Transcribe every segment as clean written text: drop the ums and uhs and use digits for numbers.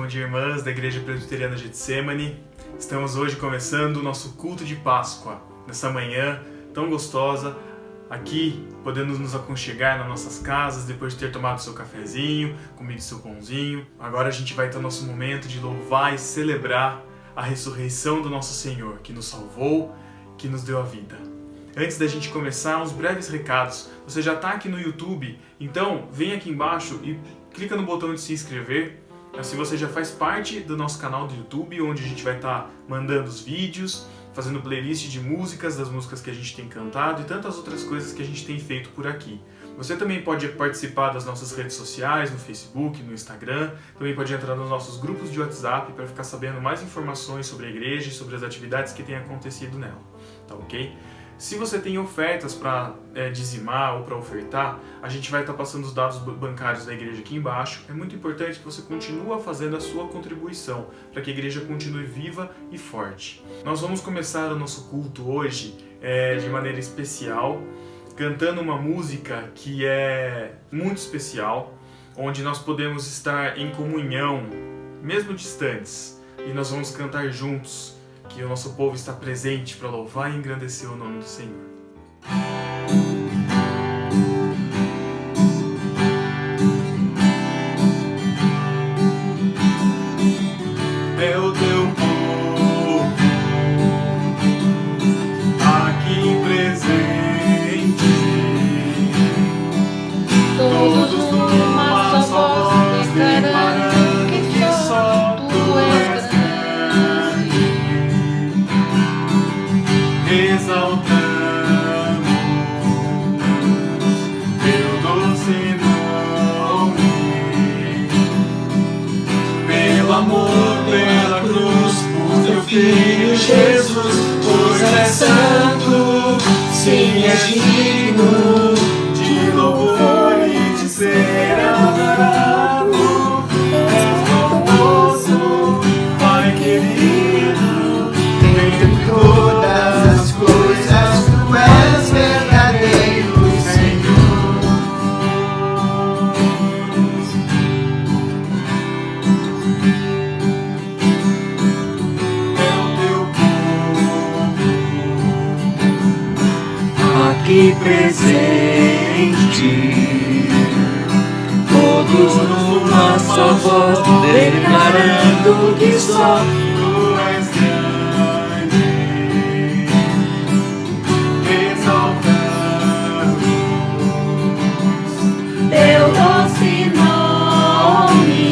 Bom dia, irmãs da Igreja Presbiteriana Getsemane. Estamos hoje começando o nosso culto de Páscoa, nessa manhã tão gostosa, aqui podendo nos aconchegar nas nossas casas, depois de ter tomado seu cafezinho, comido seu pãozinho. Agora a gente vai ter o nosso momento de louvar e celebrar a ressurreição do nosso Senhor, que nos salvou, que nos deu a vida. Antes da gente começar, uns breves recados. Você já está aqui no YouTube, então vem aqui embaixo e clica no botão de se inscrever. Assim você já faz parte do nosso canal do YouTube, onde a gente vai estar mandando os vídeos, fazendo playlist de músicas, das músicas que a gente tem cantado e tantas outras coisas que a gente tem feito por aqui. Você também pode participar das nossas redes sociais, no Facebook, no Instagram, também pode entrar nos nossos grupos de WhatsApp para ficar sabendo mais informações sobre a igreja e sobre as atividades que têm acontecido nela, tá ok? Se você tem ofertas para dizimar ou para ofertar, a gente vai estar passando os dados bancários da igreja aqui embaixo. É muito importante que você continue fazendo a sua contribuição para que a igreja continue viva e forte. Nós vamos começar o nosso culto hoje de maneira especial, cantando uma música que é muito especial, onde nós podemos estar em comunhão, mesmo distantes, e nós vamos cantar juntos, que o nosso povo está presente para louvar e engrandecer o nome do Senhor. É o teu povo aqui presente, todos numa só voz declarando que só tu és grande. Exaltamos teu doce nome, pelo amor, pela cruz, por teu Filho Jesus, pois és santo, sim, és digno de louvor e de ser adorado. És bondoso, Pai querido, entre todas as coisas tu és verdadeiro, Senhor. É o teu povo aqui presente, todos numa só voz declarando que só tu és grande. Exaltamos teu doce nome,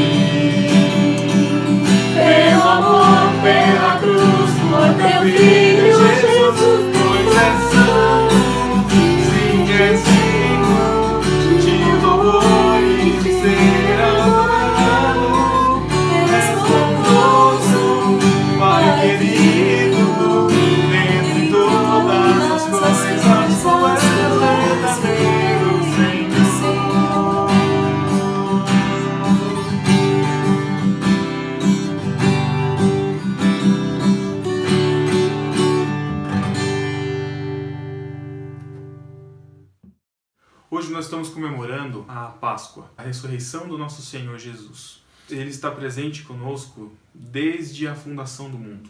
pelo amor, pela cruz, por teu Filho Jesus, pois és santo, sim, és digno de louvor e de ser adorado. És bondoso, Pai querido, dentre todas as coisas tu és verdadeiro, Senhor. Hoje nós estamos comemorando a Páscoa, a ressurreição do nosso Senhor Jesus. Ele está presente conosco desde a fundação do mundo.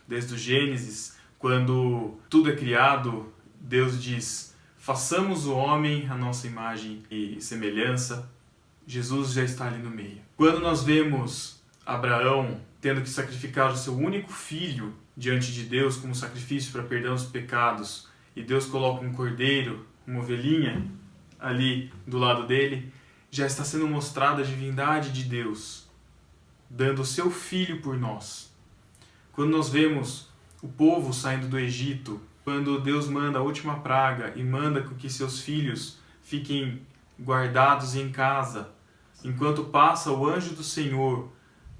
Desde o Gênesis, quando tudo é criado, Deus diz: façamos o homem à nossa imagem e semelhança. Jesus já está ali no meio. Quando nós vemos Abraão tendo que sacrificar o seu único filho diante de Deus como sacrifício para perdão dos pecados, e Deus coloca um cordeiro, uma ovelhinha, ali do lado dele, já está sendo mostrada a divindade de Deus, dando o seu Filho por nós. Quando nós vemos o povo saindo do Egito, quando Deus manda a última praga e manda que seus filhos fiquem guardados em casa, enquanto passa o anjo do Senhor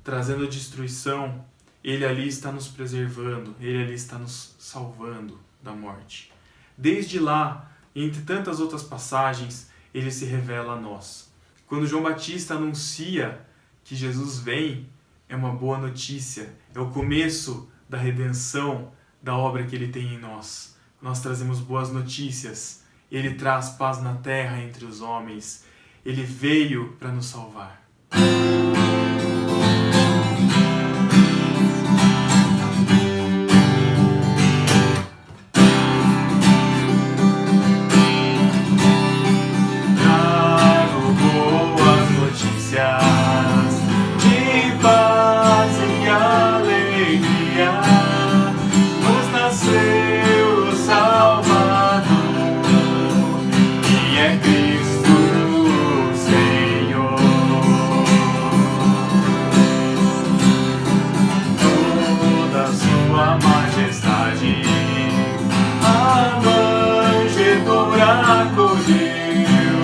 trazendo destruição, Ele ali está nos preservando, Ele ali está nos salvando da morte. Desde lá, entre tantas outras passagens, Ele se revela a nós. Quando João Batista anuncia que Jesus vem, é uma boa notícia, é o começo da redenção da obra que Ele tem em nós. Nós trazemos boas notícias, Ele traz paz na terra entre os homens, Ele veio para nos salvar. alegria, nos nasceu o Salvador, que é Cristo Senhor. Toda sua majestade a manjedoura acolheu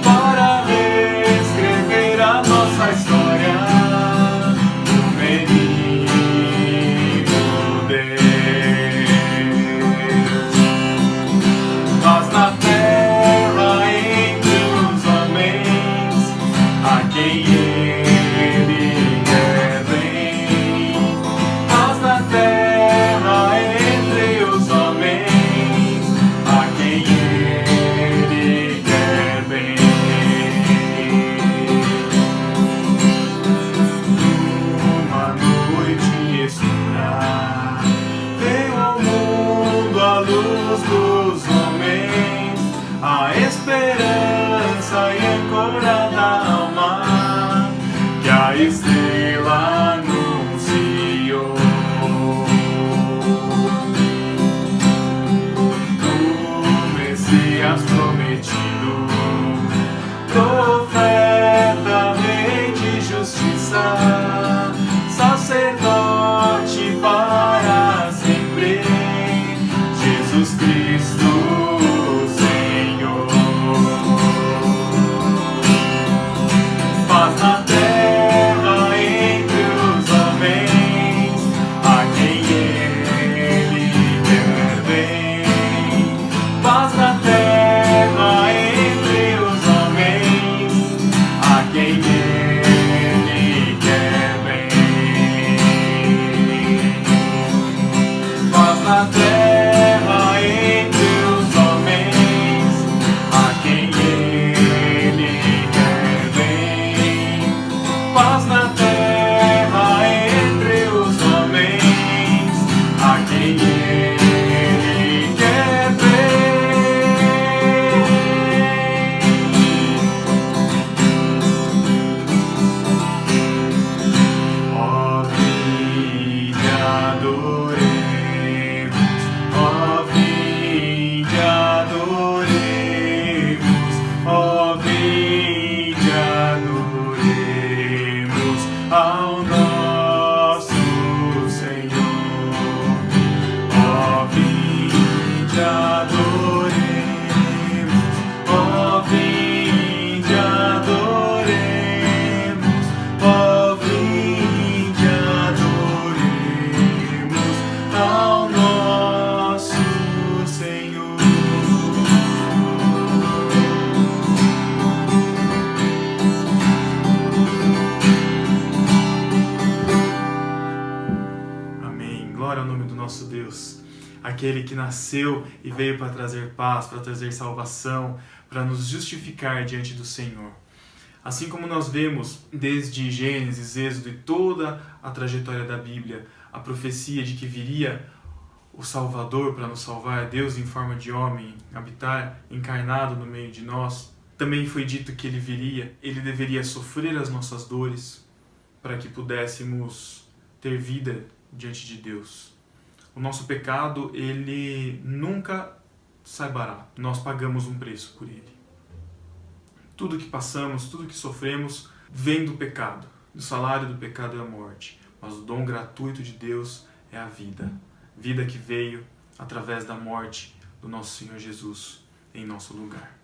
para reescrever a nossa história. O menino Deus, paz na terra entre os homens, a quem Ele quer bem. Paz na terra entre os homens, a quem Ele quer bem. Numa noite escura veio ao mundo a luz dos homens, a esperança e âncora da alma que a estrela anunciou. O Messias prometido, profeta, rei de justiça, sacerdote para sempre, Jesus Cristo Senhor. Paz na terra entre os homens, a quem Ele quer bem. Paz na terra entre os homens, a quem Ele quer bem. Paz na terra entre os homens, a quem Ele quer bem. Paz na terra entre os homens, a quem Ele quer bem. Ó, vinde adoremos, ó, vinde adoremos, ó, vinde adoremos ao nosso Senhor. Ó, vinde adoremos, ó, vinde adoremos, ó, vinde adoremos ao nosso Senhor. Amém. Glória ao nome do nosso Deus, aquele que nasceu e veio para trazer paz, para trazer salvação, para nos justificar diante do Senhor. Assim como nós vemos desde Gênesis, Êxodo e toda a trajetória da Bíblia, a profecia de que viria o Salvador para nos salvar, Deus em forma de homem, habitar encarnado no meio de nós, também foi dito que Ele viria, Ele deveria sofrer as nossas dores para que pudéssemos ter vida diante de Deus. O nosso pecado, ele nunca saibará. Nós pagamos um preço por ele. Tudo que passamos, tudo que sofremos, vem do pecado. O salário do pecado é a morte, mas o dom gratuito de Deus é a vida. Vida que veio através da morte do nosso Senhor Jesus em nosso lugar.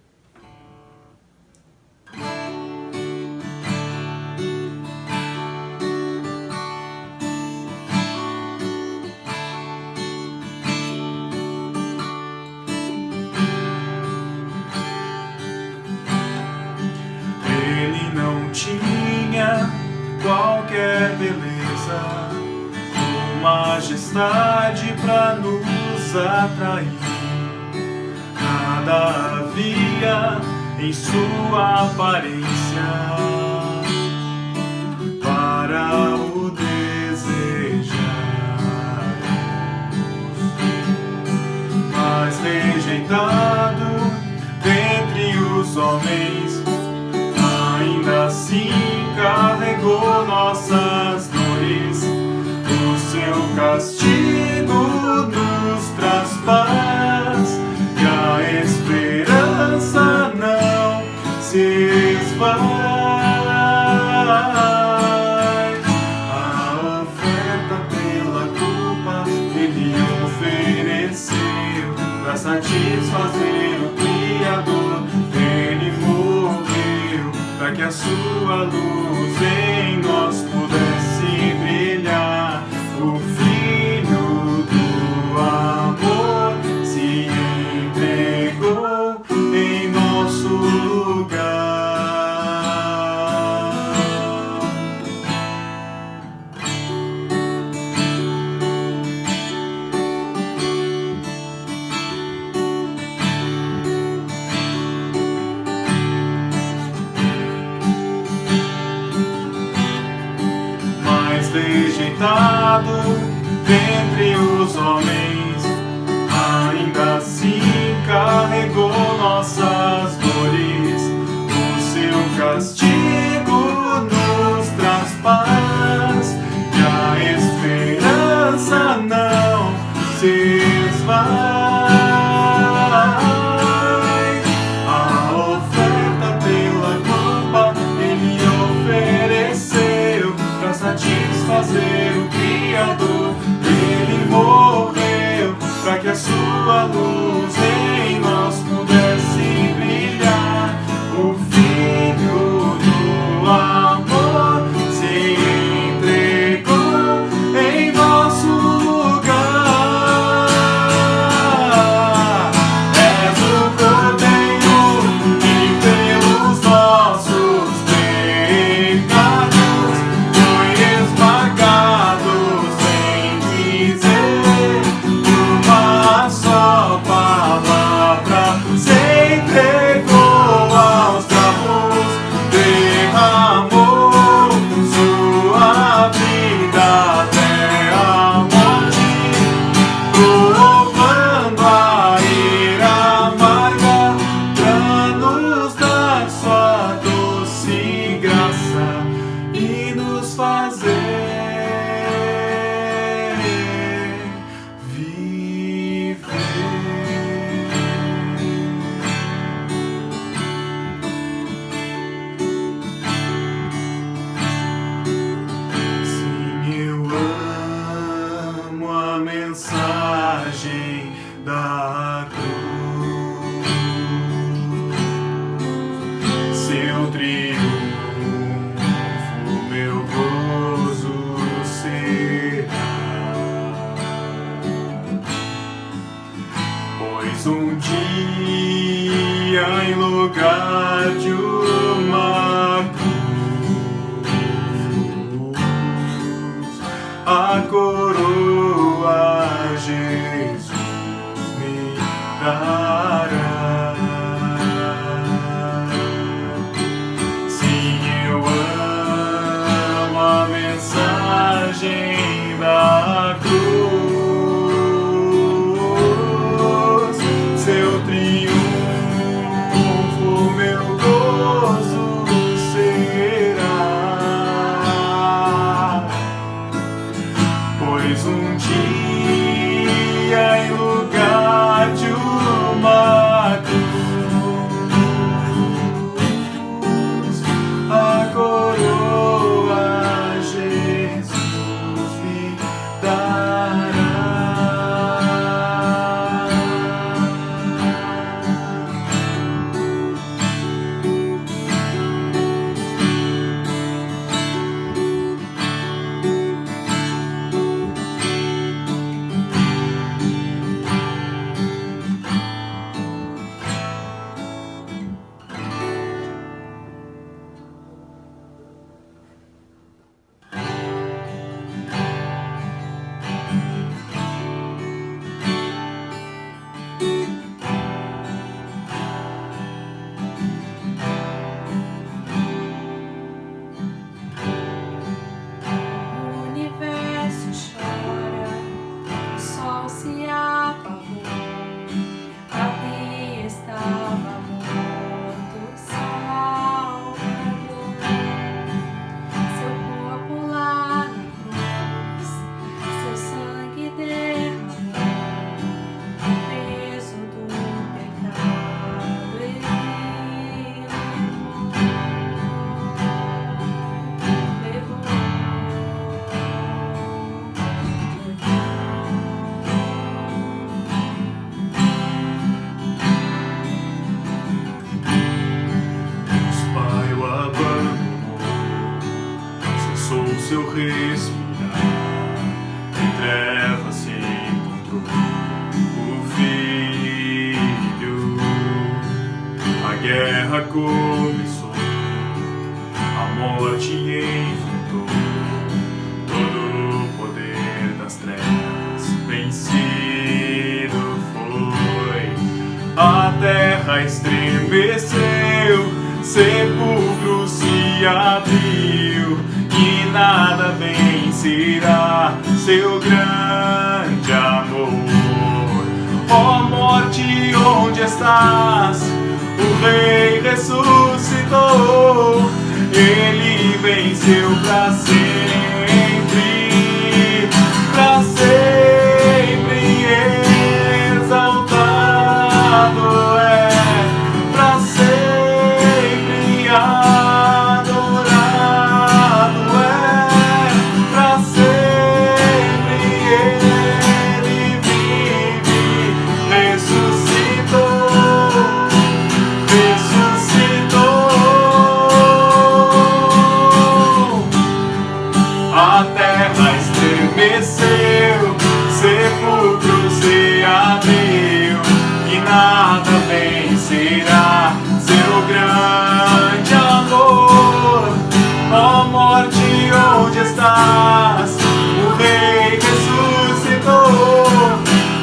Ele não tinha qualquer beleza ou majestade para nos atrair. Nada havia em sua aparência para o desejarmos, mas rejeitado dentre os homens, ainda assim carregou nossas dores. O castigo nos traz paz, e a esperança não se esvai. A oferta pela culpa ele ofereceu para satisfazer o Criador. Ele morreu para que a sua luz em nós pudesse brilhar. O Filho do amor se entregou em nosso lugar. Rejeitado dentre os homens, ainda assim carregou nossas dores. O seu castigo nos traz paz, e a esperança não se esvai. A oferta pela culpa ele ofereceu para satisfazer o Criador. Ele morreu para que a sua luz em nós pudesse brilhar. O Filho do amor se entregou em nosso lugar. És o Cordeiro que pelos nossos pecados foi esmagado, sem dizer uma só palavra. Se entregou aos travos, derramou sua vida até a morte, provando a ira amarga pra nos dar sua doce graça e nos fazer viver. Sim, eu amo a mensagem da cruz. Seu triunfo, meu gozo será. Pois um dia, em lugar de uma cruz, a coroa Jesus me dará. Sim, eu amo a mensagem da cruz. Seu triunfo, meu gozo será. Pois um dia, em lugar de uma cruz, a coroa Jesus me dará. terra estremeceu, sepulcro se abriu, e nada vencerá seu grande amor. Ó morte, onde estás? O Rei ressuscitou, Ele venceu pra sempre, pra sempre exaltado é, pra sempre adorado é, pra sempre Ele vive, ressuscitou. A terra estremeceu, sepulcro se abriu, e nada vencerá seu grande amor. Ó morte, onde estás? O Rei ressuscitou,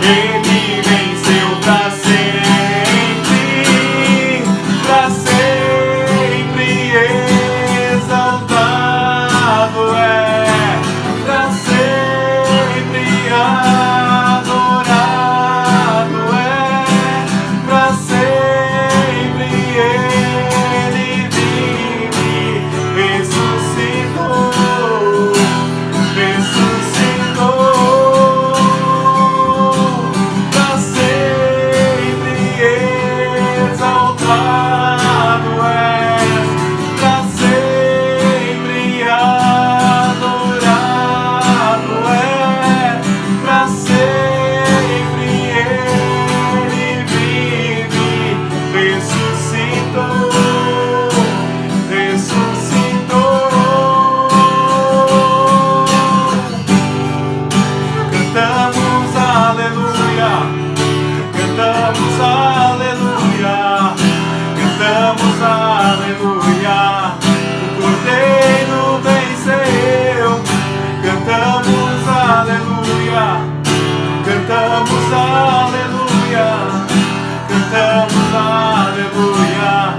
Ele venceu pra sempre, pra sempre exaltado é. Cantamos aleluia, cantamos aleluia,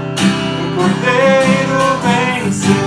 o Cordeiro venceu.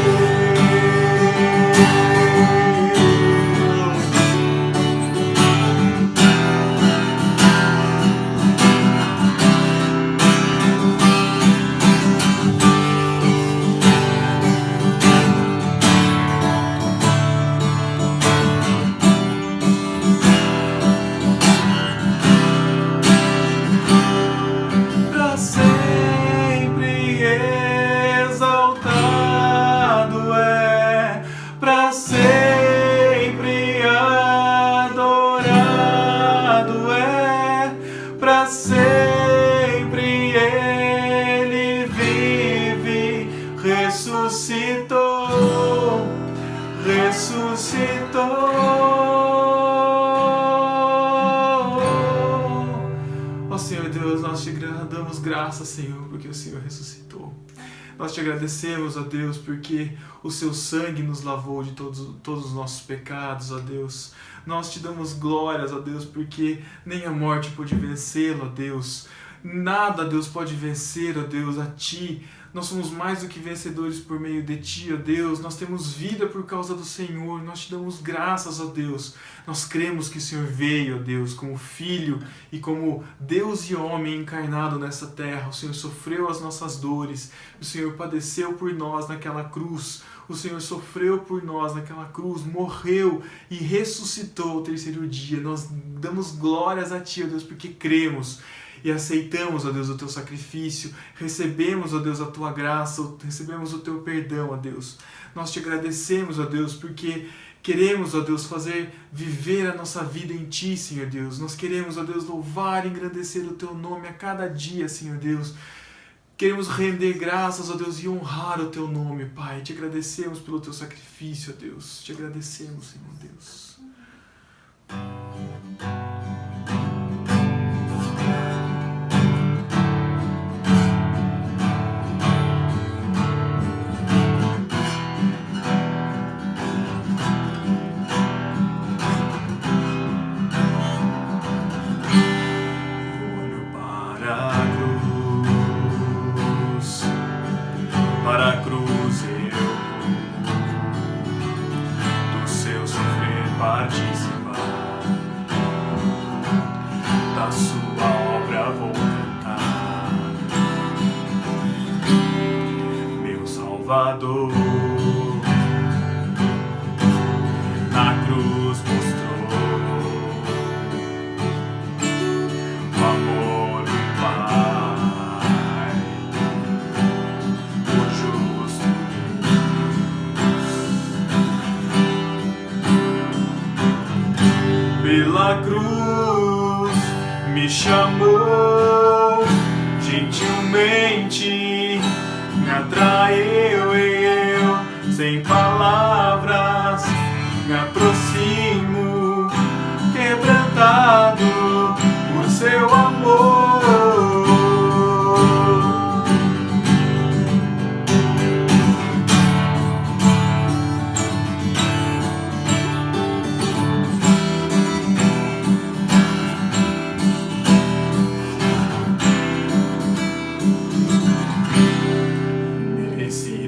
Ressuscitou, ressuscitou. Ó Senhor Deus, nós te damos graças, Senhor, porque o Senhor ressuscitou. Nós te agradecemos, ó Deus, porque o seu sangue nos lavou de todos os nossos pecados, ó Deus. Nós te damos glórias, ó Deus, porque nem a morte pôde vencê-lo, ó Deus. Nada, Deus, pode vencer, ó Deus, a Ti. Nós somos mais do que vencedores por meio de Ti, ó Deus. Nós temos vida por causa do Senhor. Nós te damos graças, ó Deus. Nós cremos que o Senhor veio, ó Deus, como Filho e como Deus e homem encarnado nessa terra. O Senhor sofreu as nossas dores. O Senhor padeceu por nós naquela cruz. O Senhor sofreu por nós naquela cruz, morreu e ressuscitou ao terceiro dia. Nós damos glórias a Ti, ó Deus, porque cremos. E aceitamos, ó Deus, o Teu sacrifício, recebemos, ó Deus, a Tua graça, recebemos o Teu perdão, ó Deus. Nós te agradecemos, ó Deus, porque queremos, ó Deus, viver a nossa vida em Ti, Senhor Deus. Nós queremos, ó Deus, louvar e engrandecer o Teu nome a cada dia, Senhor Deus. Queremos render graças, ó Deus, e honrar o Teu nome, Pai. Te agradecemos pelo Teu sacrifício, ó Deus. Te agradecemos, Senhor Deus. Olho para a cruz. pela cruz me chamou, gentilmente me atraiu e eu, sem palavras, me aproximo, quebrantado por seu amor.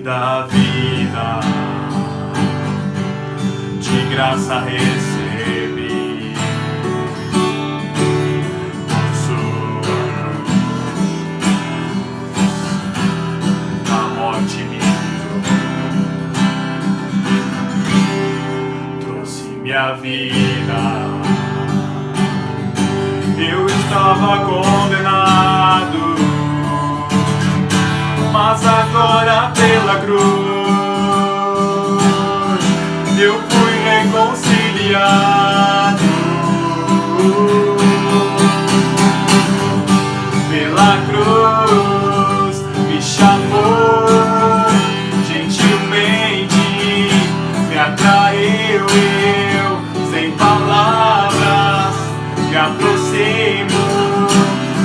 Da vida de graça recebi, por sua cruz a morte me trouxe minha vida. Eu estava condenado, mas agora pela cruz eu fui reconciliado. Pela cruz me chamou, gentilmente me atraiu e eu, sem palavras, me aproximo,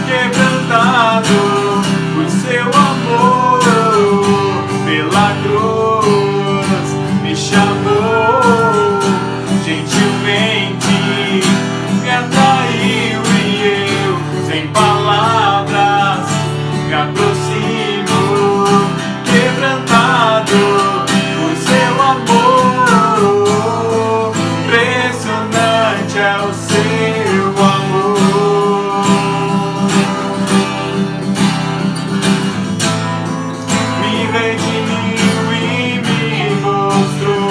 quebrantado por seu amor. Pela cruz me chamou, gentilmente me atraiu e eu, sem palavras, me aproximo, quebrantado por seu amor. Impressionante é o seu amor. Me redimiu e me mostrou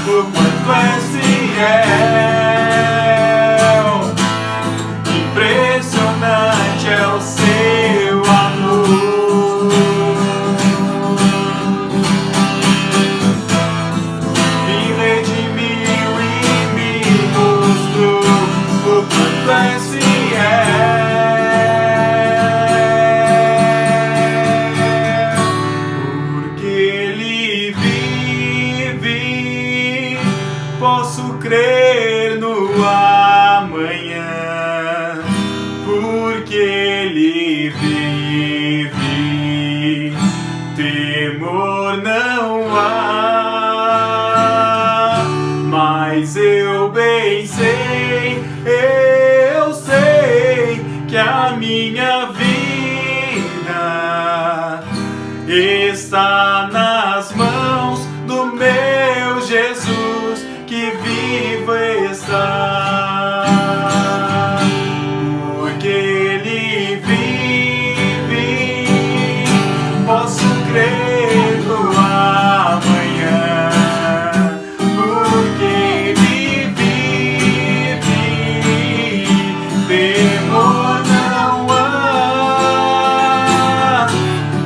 o quanto és fiel. Impressionante é o seu amor. Me redimiu e me mostrou o quanto és fiel. Porque Ele vive, posso crer no amanhã. Porque Ele vive, temor não há. Mas eu bem sei, eu sei que a minha vida está nas mãos do meu Jesus, que vivo está. Porque Ele vive, posso crer no amanhã. Porque Ele vive, temor não há.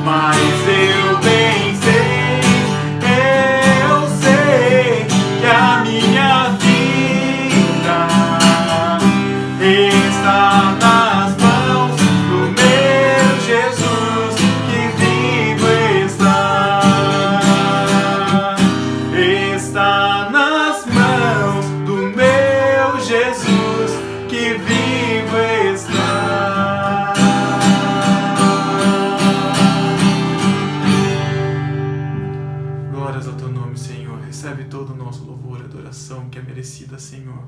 Mas eu bem sei, eu sei que a minha vida está nas mãos do meu Jesus, que vivo está. Está nas mãos do meu Jesus, que vivo está. Glórias ao teu nome, Senhor. Recebe todo o nosso louvor e adoração que é merecida, Senhor.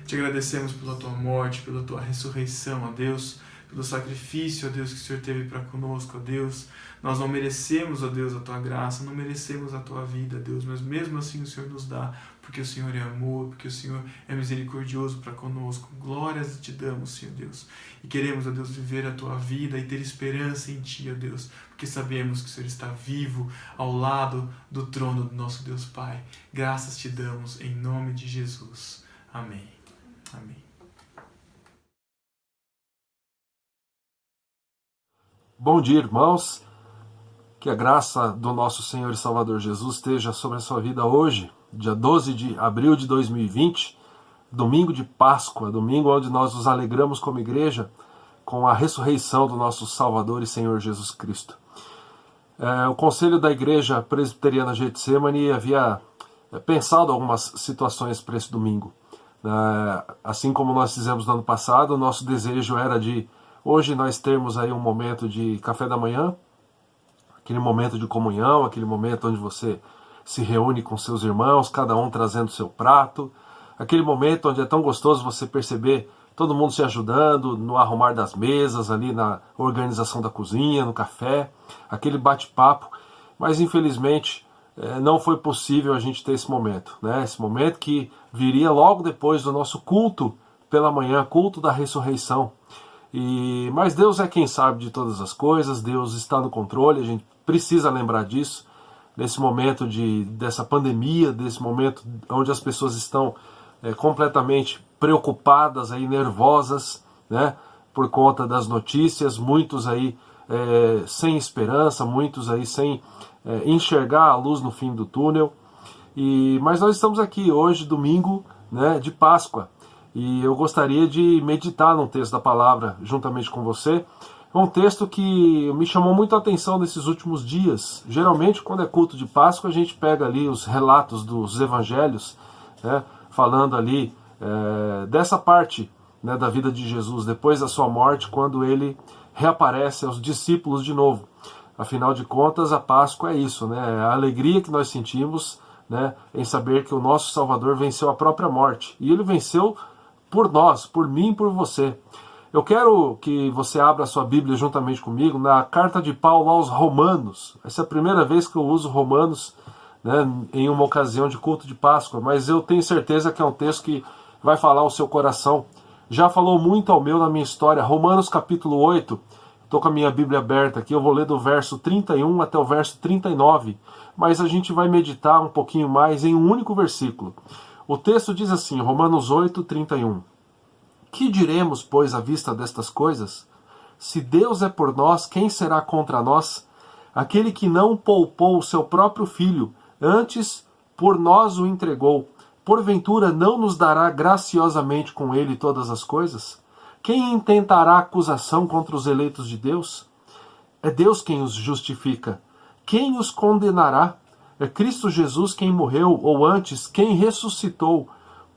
Te agradecemos pela tua morte, pela tua ressurreição, ó Deus, pelo sacrifício, ó Deus, que o Senhor teve para conosco, ó Deus. Nós não merecemos, ó Deus, a tua graça, não merecemos a tua vida, Deus, mas mesmo assim o Senhor nos dá, porque o Senhor é amor, porque o Senhor é misericordioso para conosco. Glórias te damos, Senhor Deus. E queremos, ó Deus, viver a tua vida e ter esperança em ti, ó Deus, porque sabemos que o Senhor está vivo ao lado do trono do nosso Deus Pai. Graças te damos em nome de Jesus. Amém. Amém. Bom dia, irmãos. Que a graça do nosso Senhor e Salvador Jesus esteja sobre a sua vida hoje, dia 12 de abril de 2020, domingo de Páscoa, domingo onde nós nos alegramos como igreja com a ressurreição do nosso Salvador e Senhor Jesus Cristo. O Conselho da Igreja Presbiteriana Getsemane havia pensado algumas situações para esse domingo. Assim como nós fizemos no ano passado, o nosso desejo era de hoje nós termos aí um momento de café da manhã, aquele momento de comunhão, aquele momento onde você se reúne com seus irmãos, cada um trazendo seu prato, aquele momento onde é tão gostoso você perceber todo mundo se ajudando no arrumar das mesas, ali na organização da cozinha, no café, aquele bate-papo, mas infelizmente não foi possível a gente ter esse momento, né? Esse momento que viria logo depois do nosso culto pela manhã, culto da ressurreição. Mas Deus é quem sabe de todas as coisas, Deus está no controle, a gente precisa lembrar disso, nesse momento dessa pandemia, desse momento onde as pessoas estão completamente preocupadas, aí, nervosas, né, por conta das notícias, muitos aí sem esperança, muitos aí sem enxergar a luz no fim do túnel. Mas nós estamos aqui hoje, domingo, né, de Páscoa, e eu gostaria de meditar num texto da palavra juntamente com você. É um texto que me chamou muito a atenção nesses últimos dias. Geralmente, quando é culto de Páscoa, a gente pega ali os relatos dos evangelhos, né, falando ali dessa parte, né, da vida de Jesus, depois da sua morte, quando ele reaparece aos discípulos de novo. Afinal de contas, a Páscoa é isso, né, é a alegria que nós sentimos, né, em saber que o nosso Salvador venceu a própria morte. E ele venceu por nós, por mim e por você. Eu quero que você abra a sua Bíblia juntamente comigo na carta de Paulo aos Romanos. Essa é a primeira vez que eu uso Romanos, né, em uma ocasião de culto de Páscoa, mas eu tenho certeza que é um texto que vai falar ao seu coração. Já falou muito ao meu na minha história. Romanos capítulo 8, estou com a minha Bíblia aberta aqui, eu vou ler do verso 31 até o verso 39, mas a gente vai meditar um pouquinho mais em um único versículo. O texto diz assim, Romanos 8, 31. Que diremos, pois, à vista destas coisas? Se Deus é por nós, quem será contra nós? Aquele que não poupou o seu próprio filho, antes por nós o entregou, porventura não nos dará graciosamente com ele todas as coisas? Quem intentará acusação contra os eleitos de Deus? É Deus quem os justifica. Quem os condenará? É Cristo Jesus quem morreu, ou antes, quem ressuscitou,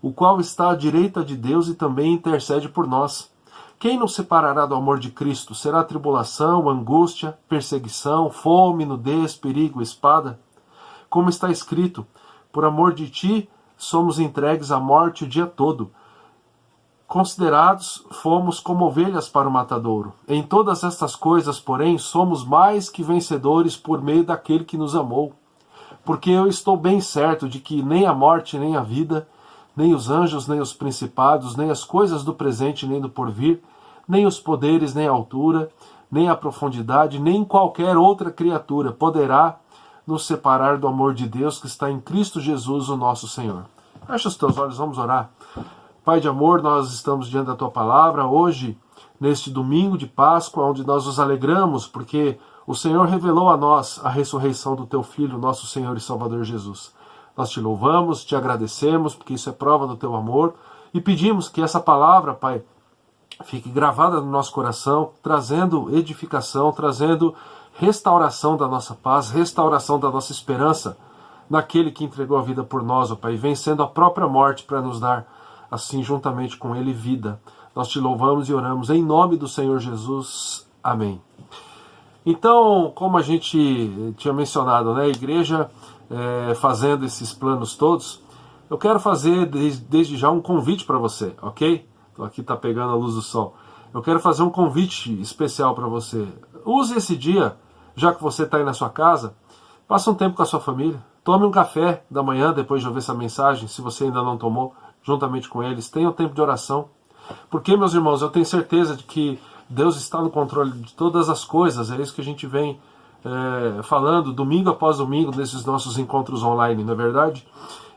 o qual está à direita de Deus e também intercede por nós. Quem nos separará do amor de Cristo? Será tribulação, angústia, perseguição, fome, nudez, perigo, espada? Como está escrito, por amor de ti somos entregues à morte o dia todo. Considerados, fomos como ovelhas para o matadouro. Em todas estas coisas, porém, somos mais que vencedores por meio daquele que nos amou. Porque eu estou bem certo de que nem a morte, nem a vida, nem os anjos, nem os principados, nem as coisas do presente, nem do porvir, nem os poderes, nem a altura, nem a profundidade, nem qualquer outra criatura poderá nos separar do amor de Deus que está em Cristo Jesus, o nosso Senhor. Fecha os teus olhos, vamos orar. Pai de amor, nós estamos diante da Tua Palavra hoje, neste domingo de Páscoa, onde nós nos alegramos, porque o Senhor revelou a nós a ressurreição do Teu Filho, nosso Senhor e Salvador Jesus. Nós Te louvamos, Te agradecemos, porque isso é prova do Teu amor, e pedimos que essa palavra, Pai, fique gravada no nosso coração, trazendo edificação, trazendo restauração da nossa paz, restauração da nossa esperança naquele que entregou a vida por nós, ó Pai, vencendo a própria morte para nos dar, assim, juntamente com Ele, vida. Nós Te louvamos e oramos em nome do Senhor Jesus. Amém. Então, como a gente tinha mencionado, né, a igreja fazendo esses planos todos, eu quero fazer desde já um convite para você, ok? Então, aqui está pegando a luz do sol. Eu quero fazer um convite especial para você. Use esse dia, já que você está aí na sua casa, passe um tempo com a sua família, tome um café da manhã depois de ouvir essa mensagem, se você ainda não tomou, juntamente com eles, tenha um tempo de oração. Porque, meus irmãos, eu tenho certeza de que Deus está no controle de todas as coisas, é isso que a gente vem falando domingo após domingo nesses nossos encontros online, não é verdade?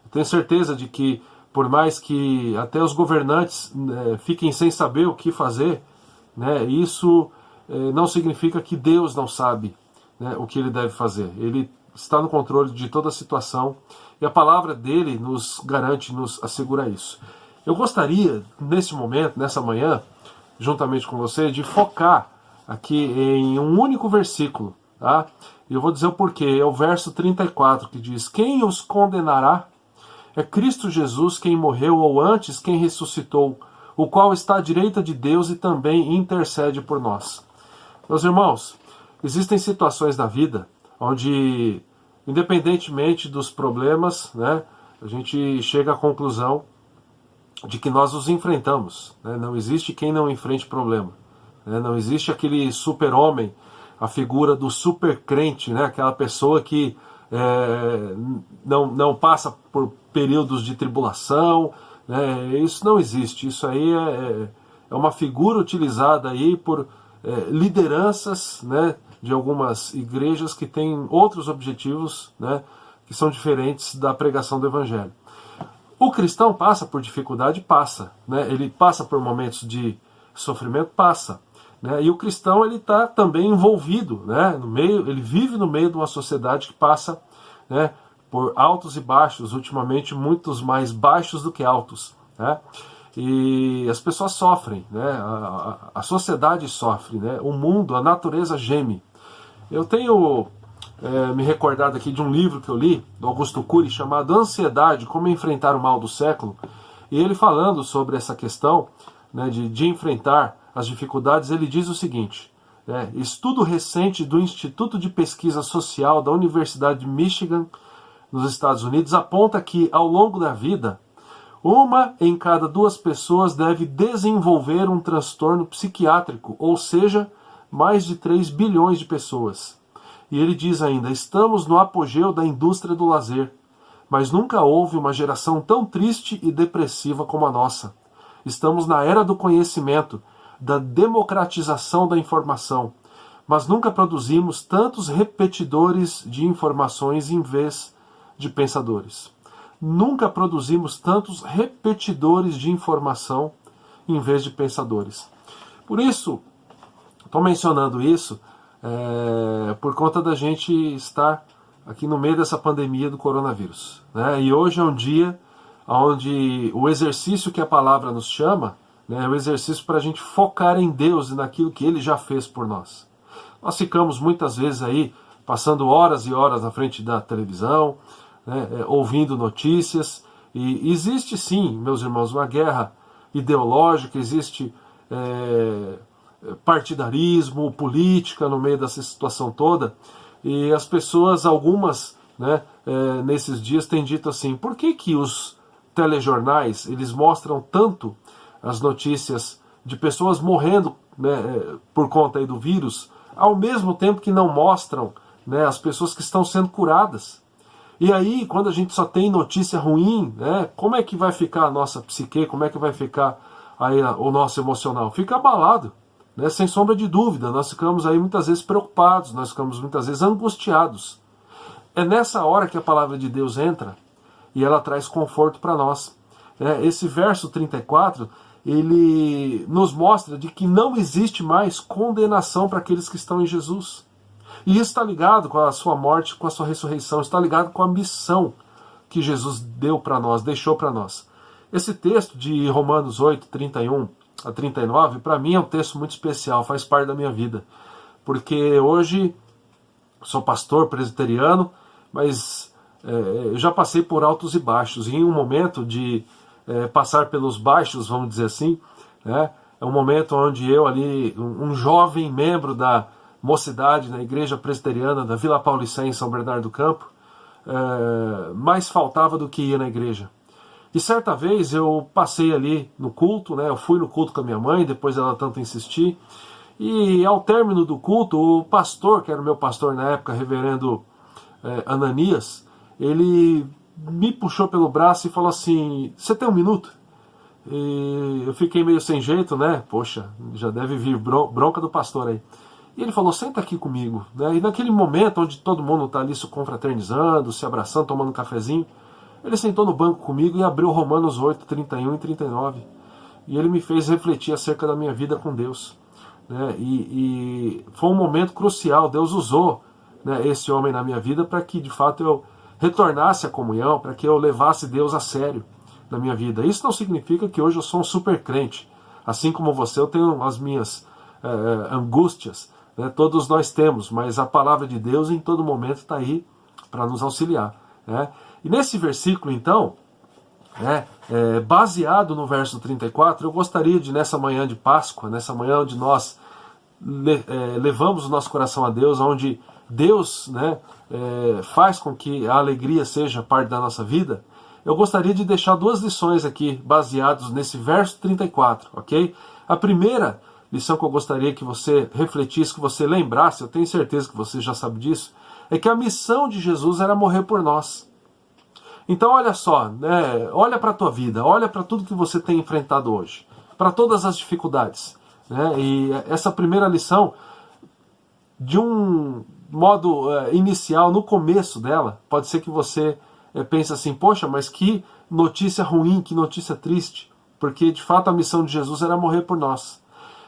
Eu tenho certeza de que, por mais que até os governantes fiquem sem saber o que fazer, né, isso não significa que Deus não sabe, né, o que Ele deve fazer. Ele está no controle de toda a situação e a palavra dele nos garante, nos assegura isso. Eu gostaria, nesse momento, nessa manhã, juntamente com você, de focar aqui em um único versículo, tá? E eu vou dizer o porquê. É o verso 34 que diz: quem os condenará? É Cristo Jesus quem morreu, ou antes quem ressuscitou, o qual está à direita de Deus e também intercede por nós. Meus irmãos, existem situações na vida onde, independentemente dos problemas, né, a gente chega à conclusão de que nós os enfrentamos, né? Não existe quem não enfrente problema, né? Não existe aquele super-homem, a figura do super-crente, né? Aquela pessoa que não passa por períodos de tribulação, né? Isso não existe. Isso aí é uma figura utilizada aí por lideranças, né, de algumas igrejas que têm outros objetivos, né, que são diferentes da pregação do Evangelho. O cristão passa por dificuldade? Passa. Né? Ele passa por momentos de sofrimento? Passa. Né? E o cristão ele está também envolvido, né, no meio, ele vive no meio de uma sociedade que passa, né, por altos e baixos, ultimamente muitos mais baixos do que altos. Né? E as pessoas sofrem, né? A sociedade sofre, né? O mundo, a natureza geme. Eu tenho me recordado aqui de um livro que eu li, do Augusto Cury, chamado Ansiedade, Como Enfrentar o Mal do Século, e ele falando sobre essa questão, né, de enfrentar as dificuldades, ele diz o seguinte, né, estudo recente do Instituto de Pesquisa Social da Universidade de Michigan, nos Estados Unidos, aponta que, ao longo da vida, 1 em cada 2 pessoas deve desenvolver um transtorno psiquiátrico, ou seja, mais de 3 bilhões de pessoas. E ele diz ainda, estamos no apogeu da indústria do lazer, mas nunca houve uma geração tão triste e depressiva como a nossa. Estamos na era do conhecimento, da democratização da informação, mas nunca produzimos tantos repetidores de informações em vez de pensadores. Nunca produzimos tantos repetidores de informação em vez de pensadores. Por isso, estou mencionando isso por conta da gente estar aqui no meio dessa pandemia do coronavírus. Né? E hoje é um dia onde o exercício que a palavra nos chama, né, é o exercício para a gente focar em Deus e naquilo que Ele já fez por nós. Nós ficamos muitas vezes aí passando horas e horas na frente da televisão, né, ouvindo notícias, e existe sim, meus irmãos, uma guerra ideológica, existe partidarismo, política no meio dessa situação toda, e as pessoas, algumas, né, nesses dias têm dito assim, por que os telejornais, eles mostram tanto as notícias de pessoas morrendo, né, por conta aí do vírus, ao mesmo tempo que não mostram, né, as pessoas que estão sendo curadas? E aí, quando a gente só tem notícia ruim, né, como é que vai ficar a nossa psique, como é que vai ficar aí o nosso emocional? Fica abalado, né, sem sombra de dúvida. Nós ficamos aí muitas vezes preocupados, nós ficamos muitas vezes angustiados. É nessa hora que a palavra de Deus entra e ela traz conforto para nós. Esse verso 34, ele nos mostra de que não existe mais condenação para aqueles que estão em Jesus. E isso está ligado com a sua morte, com a sua ressurreição, está ligado com a missão que Jesus deu para nós, deixou para nós. Esse texto de Romanos 8, 31 a 39, para mim é um texto muito especial, faz parte da minha vida. Porque hoje sou pastor presbiteriano, mas eu já passei por altos e baixos. E em um momento de passar pelos baixos, vamos dizer assim, né, é um momento onde eu ali, um jovem membro da mocidade na igreja presbiteriana da Vila Paulicé em São Bernardo do Campo, mais faltava do que ia na igreja. E certa vez eu passei ali no culto, né, eu fui no culto com a minha mãe, depois ela tanto insistir, e ao término do culto, o pastor, que era o meu pastor na época, reverendo Ananias, ele me puxou pelo braço e falou assim, você tem um minuto? E eu fiquei meio sem jeito, né, poxa, já deve vir bronca do pastor aí. E ele falou, senta aqui comigo. Né? E naquele momento onde todo mundo está ali se confraternizando, se abraçando, tomando um cafezinho, ele sentou no banco comigo e abriu Romanos 8, 31 e 39. E ele me fez refletir acerca da minha vida com Deus. Né? E foi um momento crucial. Deus usou, né, esse homem na minha vida para que, de fato, eu retornasse à comunhão, para que eu levasse Deus a sério. na minha vida. Isso não significa que hoje eu sou um super crente. Assim como você, eu tenho as minhas angústias, né? Todos nós temos, mas a palavra de Deus em todo momento está aí para nos auxiliar, né? E nesse versículo, então, baseado no verso 34, eu gostaria de, nessa manhã de Páscoa, nessa manhã onde nós levamos o nosso coração a Deus, onde Deus, né, faz com que a alegria seja parte da nossa vida, eu gostaria de deixar duas lições aqui, baseadas nesse verso 34, ok? A primeira lição que eu gostaria que você refletisse, que você lembrasse, eu tenho certeza que você já sabe disso, é que a missão de Jesus era morrer por nós. Então olha só, né, olha para a tua vida, olha para tudo que você tem enfrentado hoje, para todas as dificuldades, né? E essa primeira lição, de um modo inicial, no começo dela, pode ser que você pense assim, poxa, mas que notícia ruim, que notícia triste, porque de fato a missão de Jesus era morrer por nós.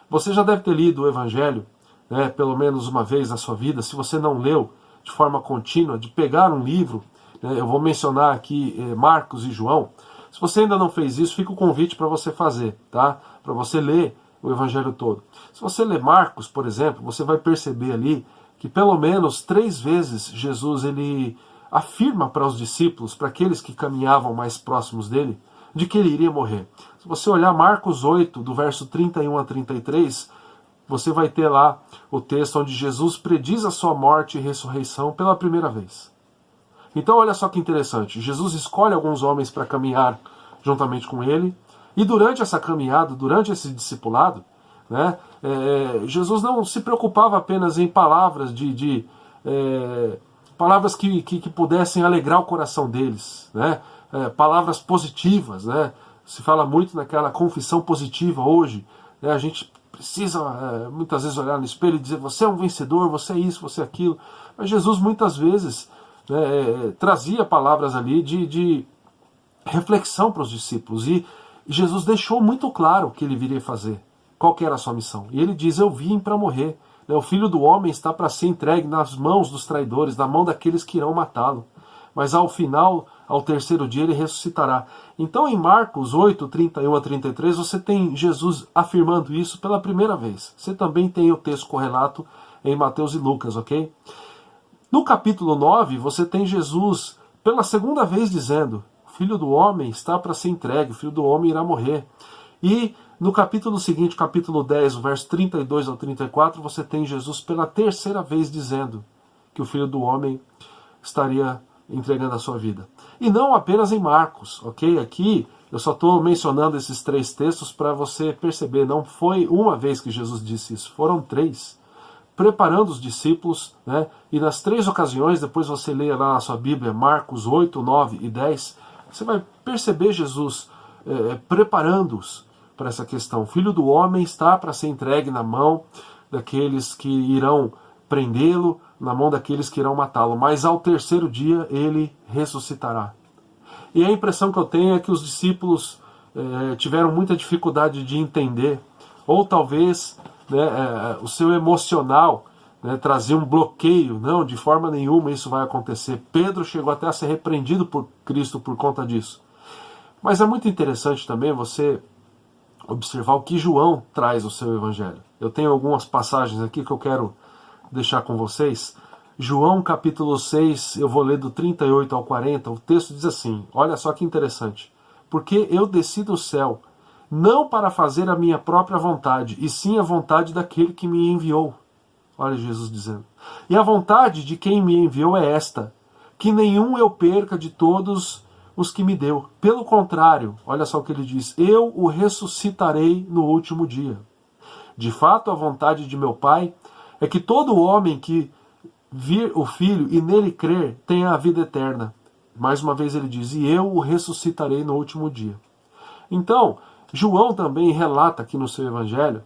Você já deve ter lido o Evangelho, né, pelo menos uma vez na sua vida. Se você não leu de forma contínua, de pegar um livro, né, eu vou mencionar aqui Marcos e João. Se você ainda não fez isso, fica o convite para você fazer, tá? Para você ler o Evangelho todo. Se você ler Marcos, por exemplo, você vai perceber ali que pelo menos 3 vezes Jesus ele afirma para os discípulos, para aqueles que caminhavam mais próximos dele, de que ele iria morrer. Se você olhar Marcos 8, do verso 31 a 33, você vai ter lá o texto onde Jesus prediz a sua morte e ressurreição pela primeira vez. Então olha só que interessante, Jesus escolhe alguns homens para caminhar juntamente com ele, e durante essa caminhada, durante esse discipulado, né, Jesus não se preocupava apenas em palavras palavras que pudessem alegrar o coração deles, né? Palavras positivas, né? Se fala muito naquela confissão positiva hoje, né? A gente precisa muitas vezes olhar no espelho e dizer, você é um vencedor, você é isso, você é aquilo. Mas Jesus muitas vezes trazia palavras ali de reflexão para os discípulos, e Jesus deixou muito claro o que ele viria fazer, qual que era a sua missão. E ele diz, eu vim para morrer. O Filho do Homem está para ser entregue nas mãos dos traidores, na mão daqueles que irão matá-lo. Mas ao final, ao terceiro dia, ele ressuscitará. Então em Marcos 8, 31 a 33, você tem Jesus afirmando isso pela primeira vez. Você também tem o texto correlato em Mateus e Lucas, ok? No capítulo 9, você tem Jesus pela segunda vez dizendo, o Filho do Homem está para ser entregue, o Filho do Homem irá morrer. E no capítulo seguinte, capítulo 10, o verso 32 ao 34, você tem Jesus pela terceira vez dizendo que o Filho do Homem estaria entregando a sua vida. E não apenas em Marcos, ok? Aqui eu só estou mencionando esses 3 textos para você perceber, não foi uma vez que Jesus disse isso, foram 3. Preparando os discípulos, né? E nas 3 ocasiões, depois você leia lá na sua Bíblia, Marcos 8, 9 e 10, você vai perceber Jesus preparando-os para essa questão. O Filho do Homem está para ser entregue na mão daqueles que irão prendê-lo, na mão daqueles que irão matá-lo, mas ao terceiro dia ele ressuscitará. E a impressão que eu tenho é que os discípulos tiveram muita dificuldade de entender, ou talvez o seu emocional trazia um bloqueio. Não, de forma nenhuma isso vai acontecer. Pedro chegou até a ser repreendido por Cristo por conta disso. Mas é muito interessante também você observar o que João traz no seu evangelho. Eu tenho algumas passagens aqui que eu quero deixar com vocês. João capítulo 6, eu vou ler do 38 ao 40, o texto diz assim, olha só que interessante. Porque eu desci do céu, não para fazer a minha própria vontade, e sim a vontade daquele que me enviou. Olha Jesus dizendo. E a vontade de quem me enviou é esta, que nenhum eu perca de todos os que me deu. Pelo contrário, olha só o que ele diz, eu o ressuscitarei no último dia. De fato, a vontade de meu Pai é que todo homem que vir o Filho e nele crer tenha a vida eterna. Mais uma vez ele diz, e eu o ressuscitarei no último dia. Então, João também relata aqui no seu evangelho,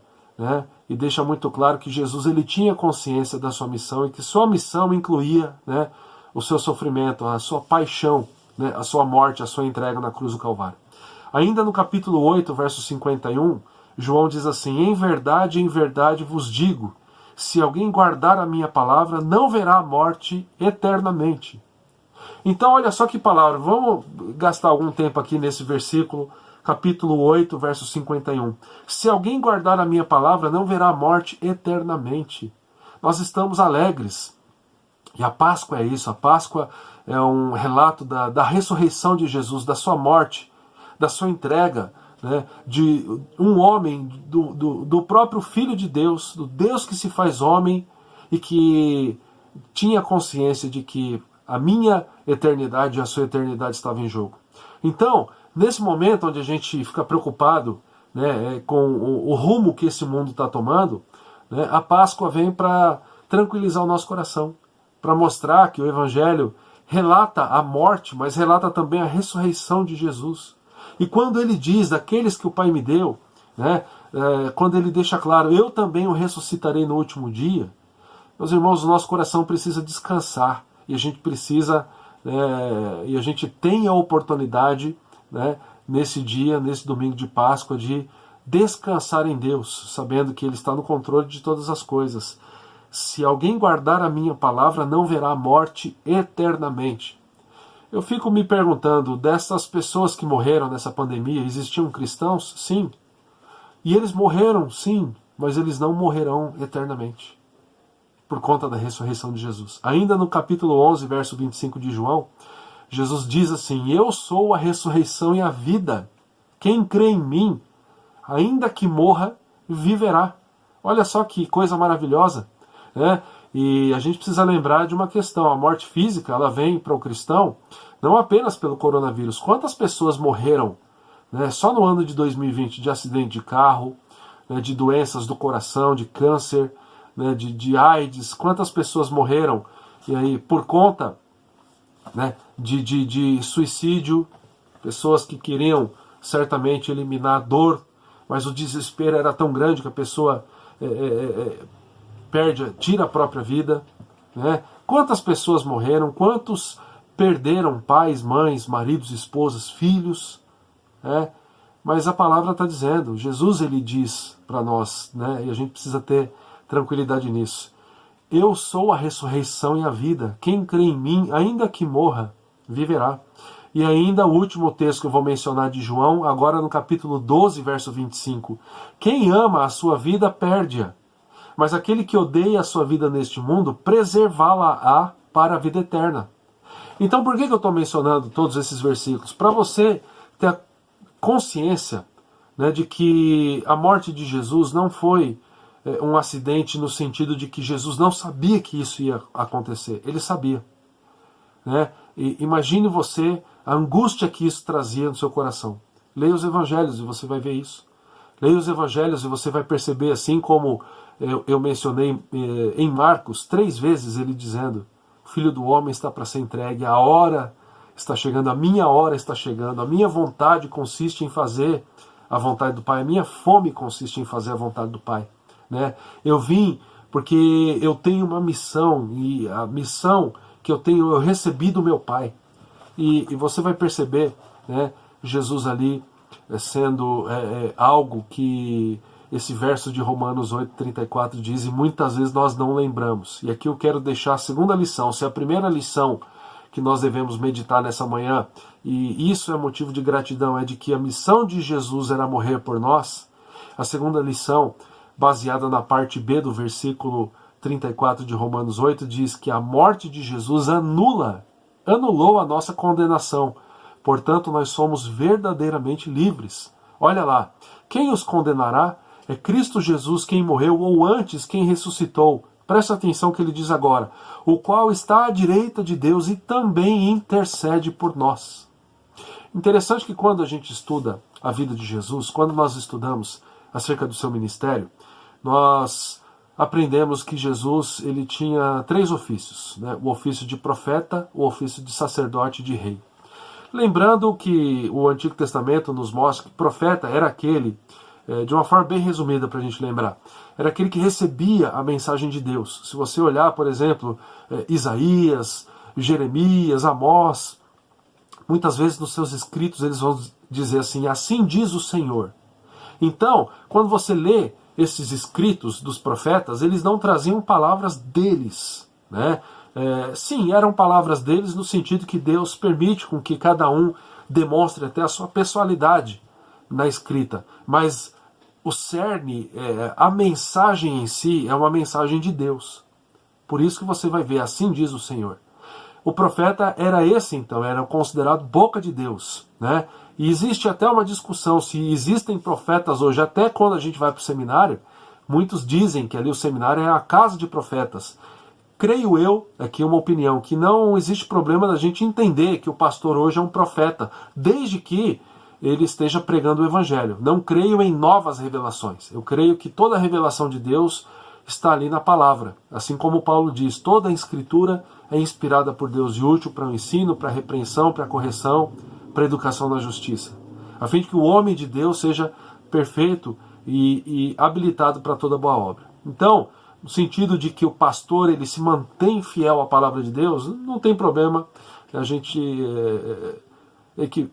e deixa muito claro que Jesus ele tinha consciência da sua missão e que sua missão incluía o seu sofrimento, a sua paixão, a sua morte, a sua entrega na cruz do Calvário. Ainda no capítulo 8, verso 51, João diz assim, em verdade vos digo, se alguém guardar a minha palavra, não verá a morte eternamente. Então olha só que palavra, vamos gastar algum tempo aqui nesse versículo, capítulo 8, verso 51. Se alguém guardar a minha palavra, não verá a morte eternamente. Nós estamos alegres. E a Páscoa é isso, a Páscoa é um relato da ressurreição de Jesus, da sua morte, da sua entrega, né, de um homem, do próprio Filho de Deus, do Deus que se faz homem e que tinha consciência de que a minha eternidade e a sua eternidade estavam em jogo. Então, nesse momento onde a gente fica preocupado, né, com o rumo que esse mundo está tomando, né, a Páscoa vem para tranquilizar o nosso coração, para mostrar que o Evangelho relata a morte, mas relata também a ressurreição de Jesus. E quando ele diz, daqueles que o Pai me deu, né, quando ele deixa claro, eu também o ressuscitarei no último dia, meus irmãos, o nosso coração precisa descansar, e a gente precisa, e a gente tem a oportunidade, né, nesse dia, nesse domingo de Páscoa, de descansar em Deus, sabendo que Ele está no controle de todas as coisas. Se alguém guardar a minha palavra, não verá a morte eternamente. Eu fico me perguntando, dessas pessoas que morreram nessa pandemia, existiam cristãos? Sim. E eles morreram, sim, mas eles não morrerão eternamente, por conta da ressurreição de Jesus. Ainda no capítulo 11, verso 25 de João, Jesus diz assim, eu sou a ressurreição e a vida. Quem crê em mim, ainda que morra, viverá. Olha só que coisa maravilhosa, né? E a gente precisa lembrar de uma questão, a morte física, ela vem para o cristão, não apenas pelo coronavírus. Quantas pessoas morreram, né, só no ano de 2020 de acidente de carro, né, de doenças do coração, de câncer, né, de AIDS, quantas pessoas morreram e aí, por conta, né, de suicídio, pessoas que queriam certamente eliminar a dor, mas o desespero era tão grande que a pessoa tira a própria vida, né? Quantas pessoas morreram, quantos perderam pais, mães, maridos, esposas, filhos, né? Mas a palavra está dizendo, Jesus ele diz para nós, né? E a gente precisa ter tranquilidade nisso. Eu sou a ressurreição e a vida. Quem crê em mim, ainda que morra, viverá. E ainda o último texto que eu vou mencionar de João, agora no capítulo 12, verso 25. Quem ama a sua vida, perde-a. Mas aquele que odeia a sua vida neste mundo, preservá-la-á para a vida eterna. Então por que eu estou mencionando todos esses versículos? Para você ter a consciência, né, de que a morte de Jesus não foi um acidente no sentido de que Jesus não sabia que isso ia acontecer. Ele sabia, né? E imagine você a angústia que isso trazia no seu coração. Leia os evangelhos e você vai ver isso. Leia os evangelhos e você vai perceber, assim como eu mencionei em Marcos, 3 vezes ele dizendo, o Filho do Homem está para ser entregue, a hora está chegando, a minha hora está chegando, a minha vontade consiste em fazer a vontade do Pai, a minha fome consiste em fazer a vontade do Pai. Né? Eu vim porque eu tenho uma missão, e a missão que eu recebi do meu Pai. E você vai perceber, né, Jesus ali sendo algo que esse verso de Romanos 8,34 diz, e muitas vezes nós não lembramos. E aqui eu quero deixar a segunda lição. Se a primeira lição que nós devemos meditar nessa manhã, e isso é motivo de gratidão, é de que a missão de Jesus era morrer por nós, a segunda lição, baseada na parte B do versículo 34 de Romanos 8, diz que a morte de Jesus anulou a nossa condenação. Portanto, nós somos verdadeiramente livres. Olha lá, quem os condenará? É Cristo Jesus quem morreu, ou antes quem ressuscitou. Presta atenção que ele diz agora, o qual está à direita de Deus e também intercede por nós. Interessante que quando a gente estuda a vida de Jesus, quando nós estudamos acerca do seu ministério, nós aprendemos que Jesus ele tinha 3 ofícios, né? O ofício de profeta, o ofício de sacerdote e de rei. Lembrando que o Antigo Testamento nos mostra que profeta era aquele, de uma forma bem resumida para a gente lembrar, era aquele que recebia a mensagem de Deus. Se você olhar, por exemplo, Isaías, Jeremias, Amós, muitas vezes nos seus escritos eles vão dizer assim, assim diz o Senhor. Então, quando você lê esses escritos dos profetas, eles não traziam palavras deles, né? sim, eram palavras deles no sentido que Deus permite com que cada um demonstre até a sua pessoalidade na escrita, mas o cerne, a mensagem em si é uma mensagem de Deus. Por isso que você vai ver, assim diz o Senhor. O profeta era esse então, era considerado boca de Deus, né? E existe até uma discussão se existem profetas hoje, até quando a gente vai para o seminário, muitos dizem que ali o seminário é a casa de profetas. Creio eu, aqui uma opinião, que não existe problema da gente entender que o pastor hoje é um profeta, desde que ele esteja pregando o evangelho. Não creio em novas revelações. Eu creio que toda a revelação de Deus está ali na palavra. Assim como Paulo diz, toda a escritura é inspirada por Deus e útil para o ensino, para a repreensão, para a correção, para a educação na justiça, a fim de que o homem de Deus seja perfeito e habilitado para toda boa obra. Então, no sentido de que o pastor ele se mantém fiel à palavra de Deus, não tem problema a gente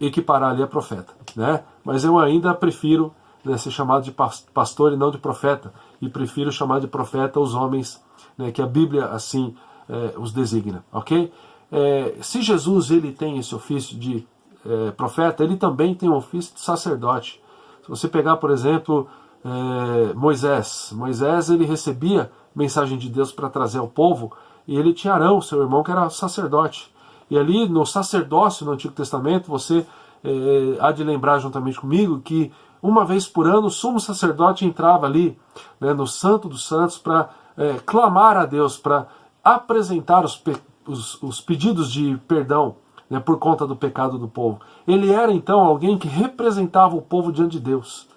equiparar ali a profeta, né? Mas eu ainda prefiro, né, ser chamado de pastor e não de profeta, e prefiro chamar de profeta os homens, né, que a Bíblia assim os designa, ok? Se Jesus ele tem esse ofício de profeta, ele também tem o ofício de sacerdote. Se você pegar, por exemplo, Moisés ele recebia mensagem de Deus para trazer ao povo, e ele tinha Arão, seu irmão, que era sacerdote. E ali no sacerdócio no Antigo Testamento, você há de lembrar juntamente comigo que uma vez por ano o sumo sacerdote entrava ali, né, no Santo dos Santos para clamar a Deus, para apresentar os pedidos de perdão, né, por conta do pecado do povo. Ele era então alguém que representava o povo diante de Deus.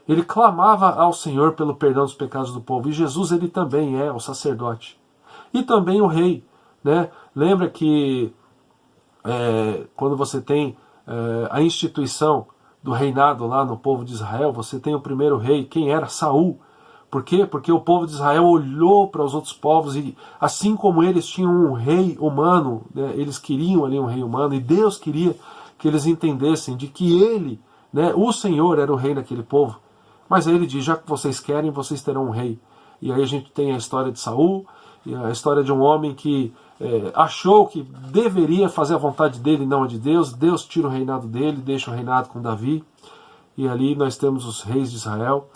Ele clamava ao Senhor pelo perdão dos pecados do povo. E Jesus ele também é o sacerdote. E também o rei, né? Lembra que quando você tem a instituição do reinado lá no povo de Israel, você tem o primeiro rei, quem era? Saul. Por quê? Porque o povo de Israel olhou para os outros povos e, assim como eles tinham um rei humano, né, eles queriam ali um rei humano, e Deus queria que eles entendessem de que ele, né, o Senhor, era o rei daquele povo. Mas aí ele diz, já que vocês querem, vocês terão um rei. E aí a gente tem a história de Saul, e a história de um homem que achou que deveria fazer a vontade dele, não a de Deus. Deus tira o reinado dele, deixa o reinado com Davi. E ali nós temos os reis de Israel.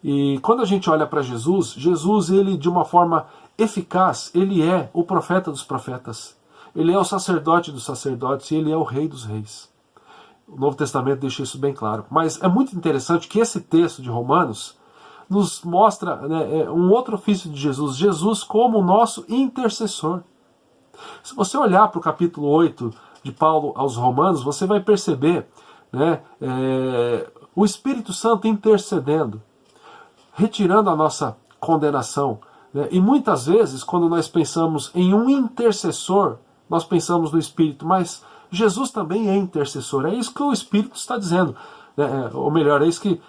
E quando a gente olha para Jesus, ele de uma forma eficaz, ele é o profeta dos profetas. Ele é o sacerdote dos sacerdotes e ele é o rei dos reis. O Novo Testamento deixa isso bem claro. Mas é muito interessante que esse texto de Romanos nos mostra, né, um outro ofício de Jesus. Jesus como o nosso intercessor. Se você olhar para o capítulo 8 de Paulo aos Romanos, você vai perceber, né, o Espírito Santo intercedendo, retirando a nossa condenação. Né? E muitas vezes, quando nós pensamos em um intercessor, nós pensamos no Espírito, mas Jesus também é intercessor. É isso que o Espírito está dizendo. Ou melhor, é isso que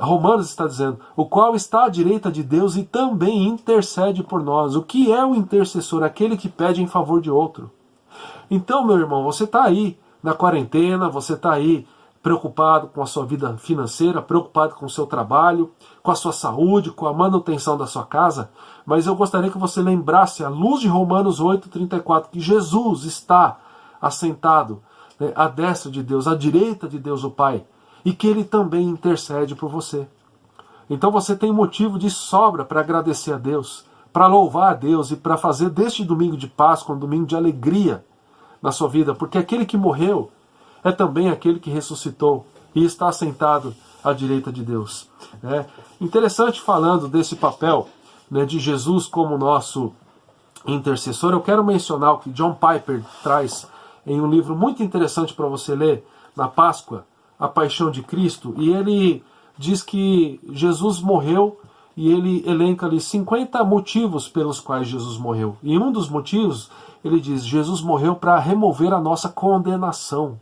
Romanos está dizendo. O qual está à direita de Deus e também intercede por nós. O que é o intercessor? Aquele que pede em favor de outro. Então, meu irmão, você está aí na quarentena, você está aí preocupado com a sua vida financeira, preocupado com o seu trabalho, com a sua saúde, com a manutenção da sua casa, mas eu gostaria que você lembrasse, à luz de Romanos 8:34, que Jesus está assentado, né, à destra de Deus, à direita de Deus o Pai, e que Ele também intercede por você. Então você tem motivo de sobra para agradecer a Deus, para louvar a Deus e para fazer deste domingo de Páscoa um domingo de alegria na sua vida, porque aquele que morreu é também aquele que ressuscitou e está assentado à direita de Deus. Interessante, falando desse papel, né, de Jesus como nosso intercessor, eu quero mencionar o que John Piper traz em um livro muito interessante para você ler na Páscoa, A Paixão de Cristo, e ele diz que Jesus morreu e ele elenca ali 50 motivos pelos quais Jesus morreu. E um dos motivos, ele diz, Jesus morreu para remover a nossa condenação.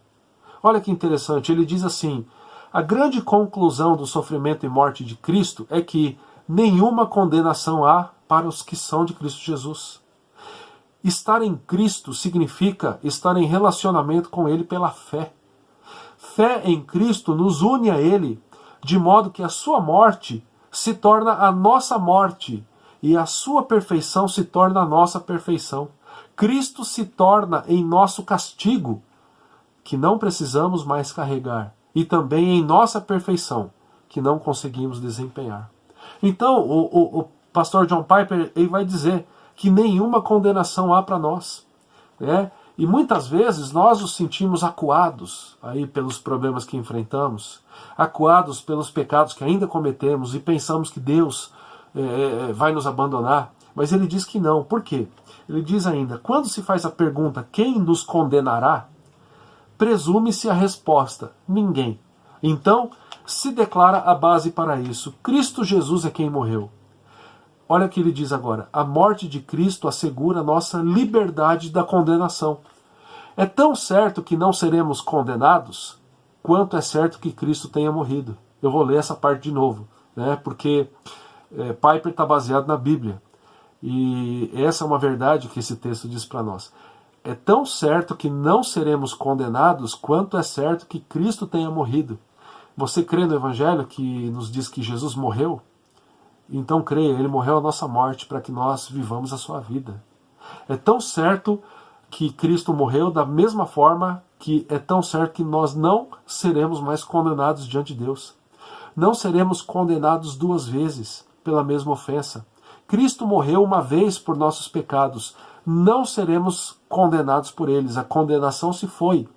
Olha que interessante, ele diz assim, a grande conclusão do sofrimento e morte de Cristo é que nenhuma condenação há para os que são de Cristo Jesus. Estar em Cristo significa estar em relacionamento com Ele pela fé. Fé em Cristo nos une a Ele, de modo que a sua morte se torna a nossa morte e a sua perfeição se torna a nossa perfeição. Cristo se torna em nosso castigo, que não precisamos mais carregar, e também em nossa perfeição, que não conseguimos desempenhar. Então, o pastor John Piper ele vai dizer que nenhuma condenação há para nós, né? E muitas vezes nós nos sentimos acuados aí pelos problemas que enfrentamos, acuados pelos pecados que ainda cometemos e pensamos que Deus vai nos abandonar. Mas ele diz que não. Por quê? Ele diz ainda, quando se faz a pergunta quem nos condenará, presume-se a resposta, ninguém. Então, se declara a base para isso. Cristo Jesus é quem morreu. Olha o que ele diz agora. A morte de Cristo assegura nossa liberdade da condenação. É tão certo que não seremos condenados, quanto é certo que Cristo tenha morrido. Eu vou ler essa parte de novo, né? Porque Piper está baseado na Bíblia. E essa é uma verdade que esse texto diz para nós. É tão certo que não seremos condenados, quanto é certo que Cristo tenha morrido. Você crê no Evangelho que nos diz que Jesus morreu? Então creia, ele morreu a nossa morte para que nós vivamos a sua vida. É tão certo que Cristo morreu da mesma forma que é tão certo que nós não seremos mais condenados diante de Deus. Não seremos condenados duas vezes pela mesma ofensa. Cristo morreu uma vez por nossos pecados. Não seremos condenados por eles. A condenação se foi.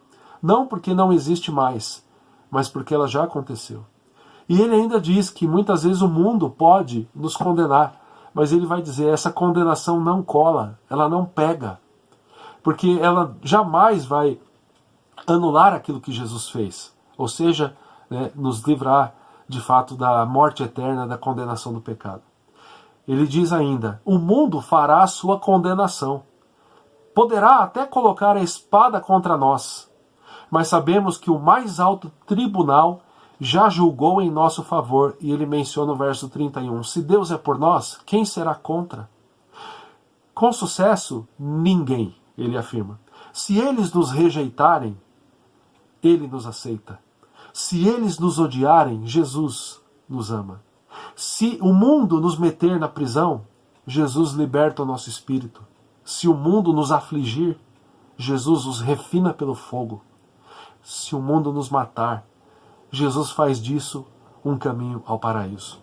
Não porque não existe mais, mas porque ela já aconteceu. E ele ainda diz que muitas vezes o mundo pode nos condenar, mas ele vai dizer, essa condenação não cola, ela não pega, porque ela jamais vai anular aquilo que Jesus fez, ou seja, né, nos livrar de fato da morte eterna, da condenação do pecado. Ele diz ainda, o mundo fará a sua condenação, poderá até colocar a espada contra nós, mas sabemos que o mais alto tribunal já julgou em nosso favor, e ele menciona o verso 31, se Deus é por nós, quem será contra? Com sucesso, ninguém, ele afirma. Se eles nos rejeitarem, ele nos aceita. Se eles nos odiarem, Jesus nos ama. Se o mundo nos meter na prisão, Jesus liberta o nosso espírito. Se o mundo nos afligir, Jesus os refina pelo fogo. Se o mundo nos matar, Jesus faz disso um caminho ao paraíso.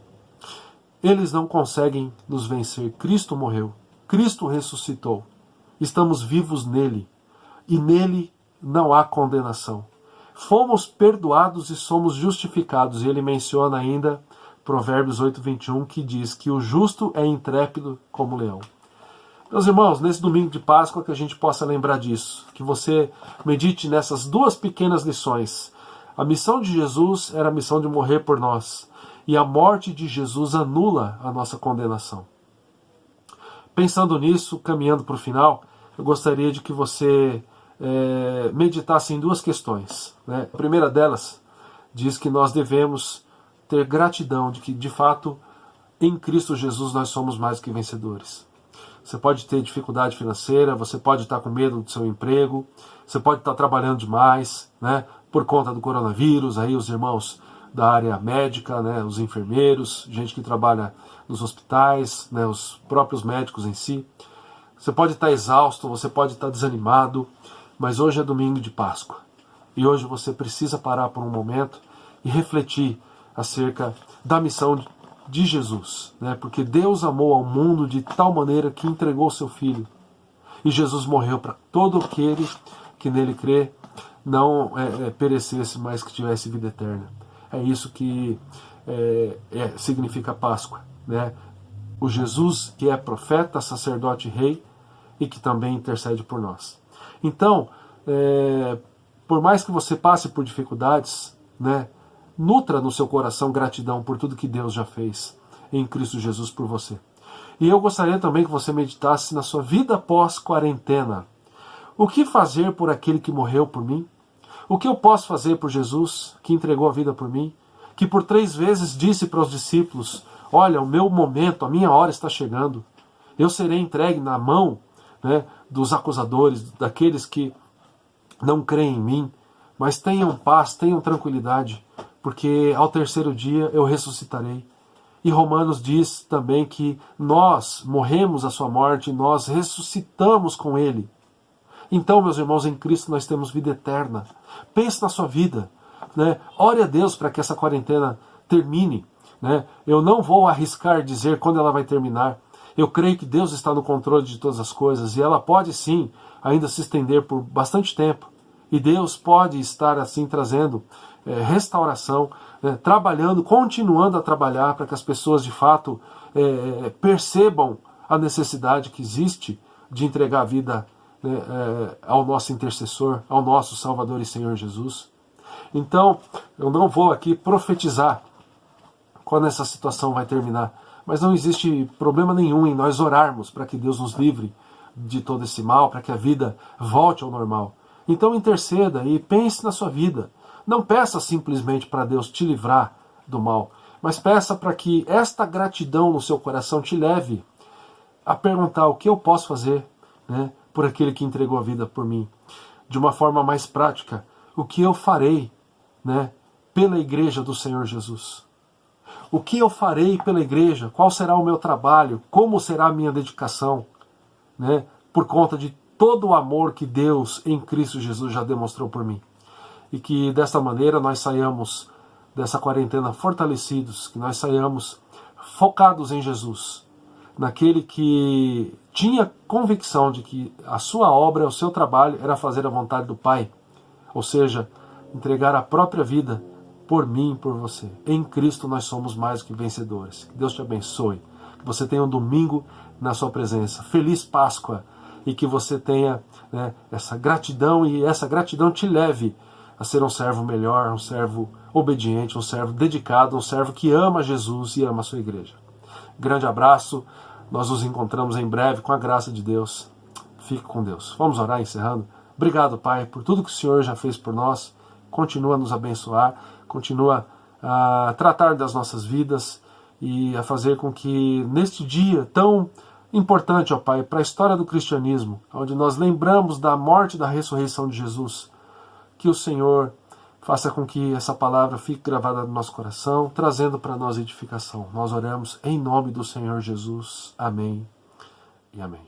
Eles não conseguem nos vencer. Cristo morreu. Cristo ressuscitou. Estamos vivos nele. E nele não há condenação. Fomos perdoados e somos justificados. E ele menciona ainda Provérbios 8:21, que diz que o justo é intrépido como leão. Meus irmãos, nesse domingo de Páscoa que a gente possa lembrar disso. Que você medite nessas duas pequenas lições. A missão de Jesus era a missão de morrer por nós. E a morte de Jesus anula a nossa condenação. Pensando nisso, caminhando para o final, eu gostaria de que você meditasse em duas questões, né? A primeira delas diz que nós devemos ter gratidão de que, de fato, em Cristo Jesus nós somos mais que vencedores. Você pode ter dificuldade financeira, você pode estar com medo do seu emprego, você pode estar trabalhando demais, né? Por conta do coronavírus, aí os irmãos da área médica, né, os enfermeiros, gente que trabalha nos hospitais, né, os próprios médicos em si. Você pode estar exausto, você pode estar desanimado, mas hoje é domingo de Páscoa. E hoje você precisa parar por um momento e refletir acerca da missão de Jesus, né, porque Deus amou ao mundo de tal maneira que entregou seu Filho. E Jesus morreu para todo aquele que nele crê, não perecesse, mas que tivesse vida eterna. É isso que significa Páscoa, né? O Jesus que é profeta, sacerdote e rei e que também intercede por nós. Então, por mais que você passe por dificuldades, né, nutra no seu coração gratidão por tudo que Deus já fez em Cristo Jesus por você. E eu gostaria também que você meditasse na sua vida pós-quarentena. O que fazer por aquele que morreu por mim? O que eu posso fazer por Jesus, que entregou a vida por mim? Que por 3 vezes disse para os discípulos, olha, o meu momento, a minha hora está chegando. Eu serei entregue na mão, né, dos acusadores, daqueles que não creem em mim. Mas tenham paz, tenham tranquilidade, porque ao terceiro dia eu ressuscitarei. E Romanos diz também que nós morremos a sua morte, nós ressuscitamos com ele. Então, meus irmãos, em Cristo nós temos vida eterna. Pense na sua vida, né? Ore a Deus para que essa quarentena termine, né? Eu não vou arriscar dizer quando ela vai terminar. Eu creio que Deus está no controle de todas as coisas e ela pode sim ainda se estender por bastante tempo. E Deus pode estar assim trazendo restauração, trabalhando, continuando a trabalhar para que as pessoas de fato percebam a necessidade que existe de entregar a vida ao nosso intercessor, ao nosso Salvador e Senhor Jesus. Então, eu não vou aqui profetizar quando essa situação vai terminar, mas não existe problema nenhum em nós orarmos para que Deus nos livre de todo esse mal, para que a vida volte ao normal. Então interceda e pense na sua vida. Não peça simplesmente para Deus te livrar do mal, mas peça para que esta gratidão no seu coração te leve a perguntar o que eu posso fazer, né, por aquele que entregou a vida por mim. De uma forma mais prática, o que eu farei, né, pela igreja do Senhor Jesus. O que eu farei pela igreja? Qual será o meu trabalho? Como será a minha dedicação? Né, por conta de todo o amor que Deus em Cristo Jesus já demonstrou por mim. E que desta maneira nós saiamos dessa quarentena fortalecidos, que nós saiamos focados em Jesus, naquele que tinha convicção de que a sua obra, o seu trabalho era fazer a vontade do Pai, ou seja, entregar a própria vida por mim e por você. Em Cristo nós somos mais do que vencedores. Que Deus te abençoe, que você tenha um domingo na sua presença. Feliz Páscoa! E que você tenha, né, essa gratidão, e essa gratidão te leve a ser um servo melhor, um servo obediente, um servo dedicado, um servo que ama Jesus e ama a sua igreja. Grande abraço, nós nos encontramos em breve com a graça de Deus. Fique com Deus. Vamos orar encerrando. Obrigado, Pai, por tudo que o Senhor já fez por nós. Continua a nos abençoar, continua a tratar das nossas vidas e a fazer com que neste dia tão importante, ó Pai, para a história do cristianismo, onde nós lembramos da morte e da ressurreição de Jesus, que o Senhor faça com que essa palavra fique gravada no nosso coração, trazendo para nós edificação. Nós oramos em nome do Senhor Jesus. Amém e amém.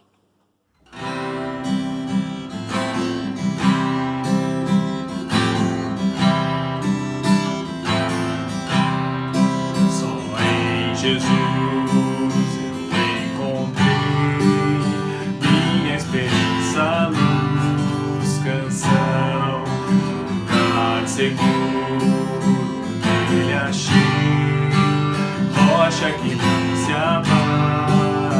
Só em Jesus seguro, ele achei, rocha que não se abalará.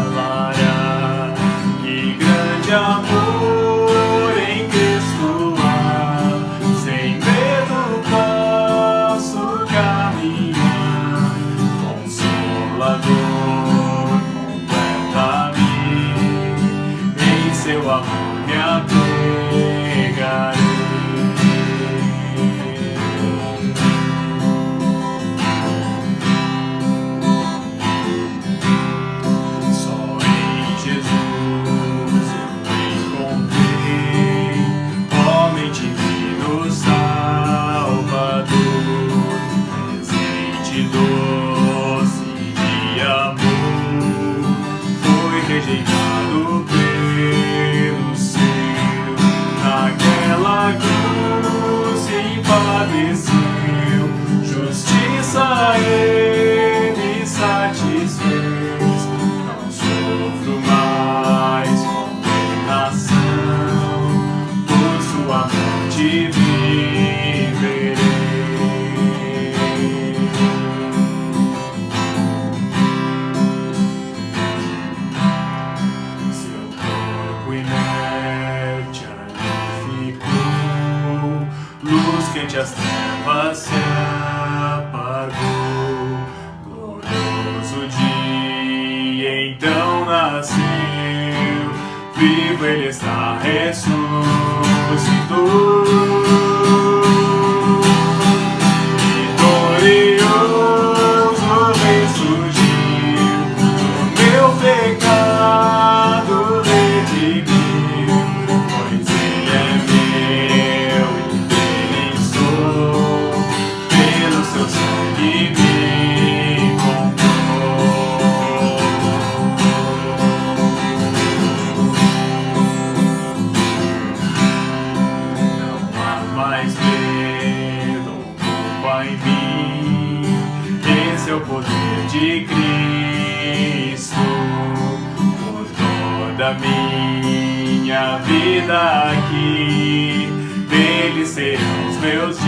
Que grande amor em Cristo há, sem medo posso caminhar. Consolador, completa-me, em seu amor me apegarei. Rejeitado pelo seu, naquela cruz se padeceu, justiça ele satisfez. Não sofro mais condenação, por sua morte viverei. Que as trevas se apagou, glorioso dia então nasceu, vivo ele está, ressuscitou. Vitorioso ressurgiu, do meu pecado redimiu, pois ele é meu. Pelo seu sangue me comprou. de Cristo por toda minha vida aqui. Dele serão os meus